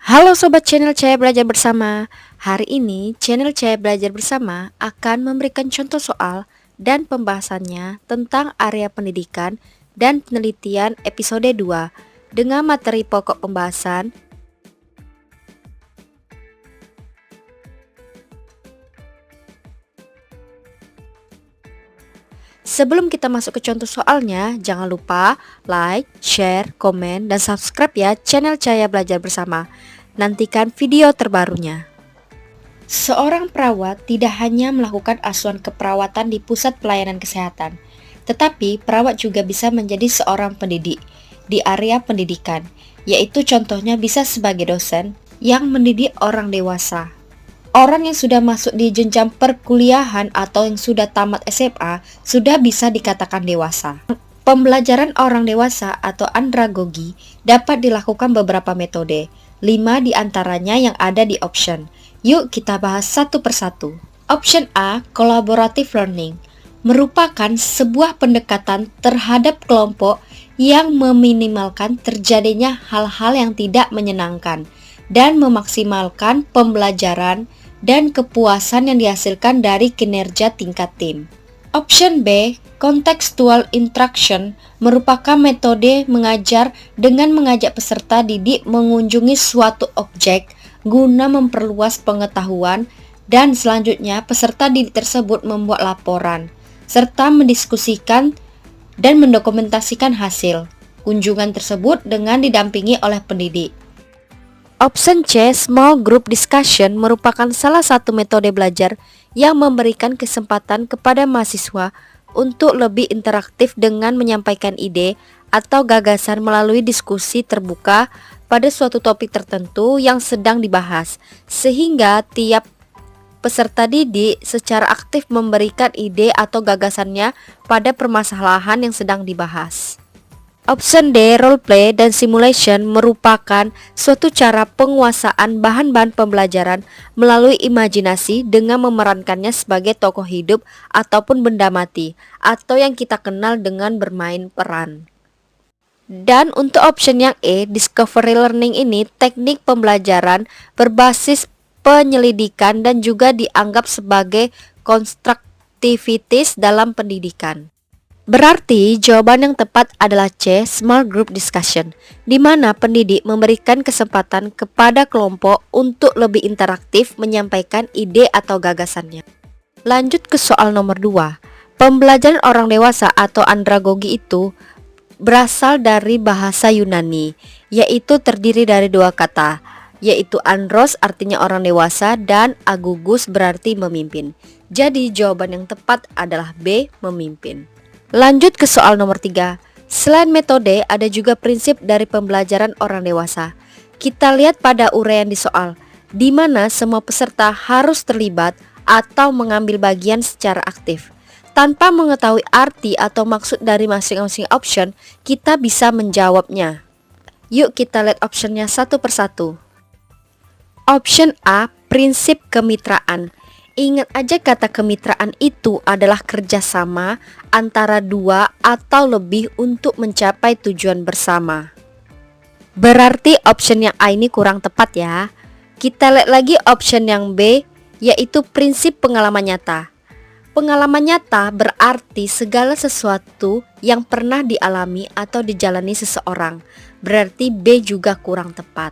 Halo Sobat channel Cahaya Belajar Bersama. Hari ini channel Cahaya Belajar Bersama akan memberikan contoh soal dan pembahasannya tentang area pendidikan dan penelitian episode 2 dengan materi pokok pembahasan. Sebelum kita masuk ke contoh soalnya, jangan lupa like, share, komen, dan subscribe ya channel Cahaya Belajar Bersama. Nantikan video terbarunya. Seorang perawat tidak hanya melakukan asuhan keperawatan di pusat pelayanan kesehatan, tetapi perawat juga bisa menjadi seorang pendidik di area pendidikan, yaitu contohnya bisa sebagai dosen yang mendidik orang dewasa. Orang yang sudah masuk di jenjang perkuliahan atau yang sudah tamat SMA sudah bisa dikatakan dewasa. Pembelajaran orang dewasa atau andragogi dapat dilakukan beberapa metode. 5 diantaranya yang ada di option. Yuk kita bahas satu persatu. Option A, collaborative learning, merupakan sebuah pendekatan terhadap kelompok yang meminimalkan terjadinya hal-hal yang tidak menyenangkan dan memaksimalkan pembelajaran dan kepuasan yang dihasilkan dari kinerja tingkat tim. Option B, contextual interaction, merupakan metode mengajar dengan mengajak peserta didik mengunjungi suatu objek guna memperluas pengetahuan, dan selanjutnya peserta didik tersebut membuat laporan serta mendiskusikan dan mendokumentasikan hasil kunjungan tersebut dengan didampingi oleh pendidik. Option C, small group discussion, merupakan salah satu metode belajar yang memberikan kesempatan kepada mahasiswa untuk lebih interaktif dengan menyampaikan ide atau gagasan melalui diskusi terbuka pada suatu topik tertentu yang sedang dibahas, sehingga tiap peserta didik secara aktif memberikan ide atau gagasannya pada permasalahan yang sedang dibahas. Option D, role play dan simulation, merupakan suatu cara penguasaan bahan-bahan pembelajaran melalui imajinasi dengan memerankannya sebagai tokoh hidup ataupun benda mati, atau yang kita kenal dengan bermain peran. Dan untuk option yang E, discovery learning, ini teknik pembelajaran berbasis penyelidikan dan juga dianggap sebagai constructivities dalam pendidikan. Berarti jawaban yang tepat adalah C, small group discussion, di mana pendidik memberikan kesempatan kepada kelompok untuk lebih interaktif menyampaikan ide atau gagasannya. Lanjut ke soal nomor 2. Pembelajaran orang dewasa atau andragogi itu berasal dari bahasa Yunani, yaitu terdiri dari dua kata, yaitu andros artinya orang dewasa dan agugus berarti memimpin. Jadi jawaban yang tepat adalah B, memimpin. Lanjut ke soal nomor 3. Selain metode, ada juga prinsip dari pembelajaran orang dewasa. Kita lihat pada uraian di soal, di mana semua peserta harus terlibat atau mengambil bagian secara aktif. Tanpa mengetahui arti atau maksud dari masing-masing option, kita bisa menjawabnya. Yuk kita lihat optionnya satu persatu. Option A, prinsip kemitraan. Ingat aja kata kemitraan itu adalah kerjasama antara dua atau lebih untuk mencapai tujuan bersama. Berarti option yang A ini kurang tepat ya. Kita lihat lagi option yang B, yaitu prinsip pengalaman nyata. Pengalaman nyata berarti segala sesuatu yang pernah dialami atau dijalani seseorang. Berarti B juga kurang tepat.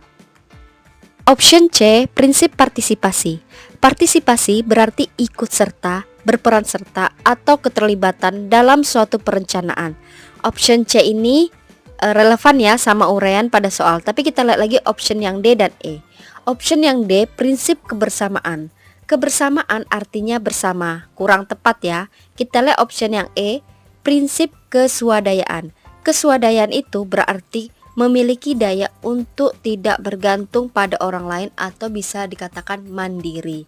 Option C, prinsip partisipasi. Partisipasi berarti ikut serta, berperan serta, atau keterlibatan dalam suatu perencanaan. Option C ini relevan ya sama uraian pada soal, tapi kita lihat lagi option yang D dan E. Option yang D, prinsip kebersamaan. Kebersamaan artinya bersama, kurang tepat ya. Kita lihat option yang E, prinsip keswadayaan. Keswadayaan itu berarti memiliki daya untuk tidak bergantung pada orang lain atau bisa dikatakan mandiri.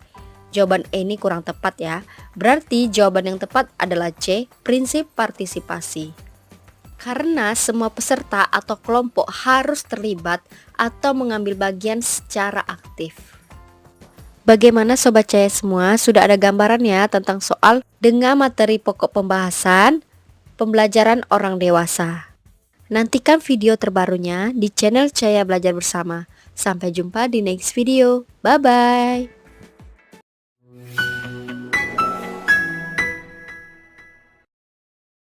Jawaban E ini kurang tepat ya. Berarti jawaban yang tepat adalah C, prinsip partisipasi. Karena semua peserta atau kelompok harus terlibat atau mengambil bagian secara aktif. Bagaimana Sobat Cahaya semua? Sudah ada gambaran ya tentang soal dengan materi pokok pembahasan pembelajaran orang dewasa. Nantikan video terbarunya di channel Cahaya Belajar Bersama. Sampai jumpa di next video. Bye-bye.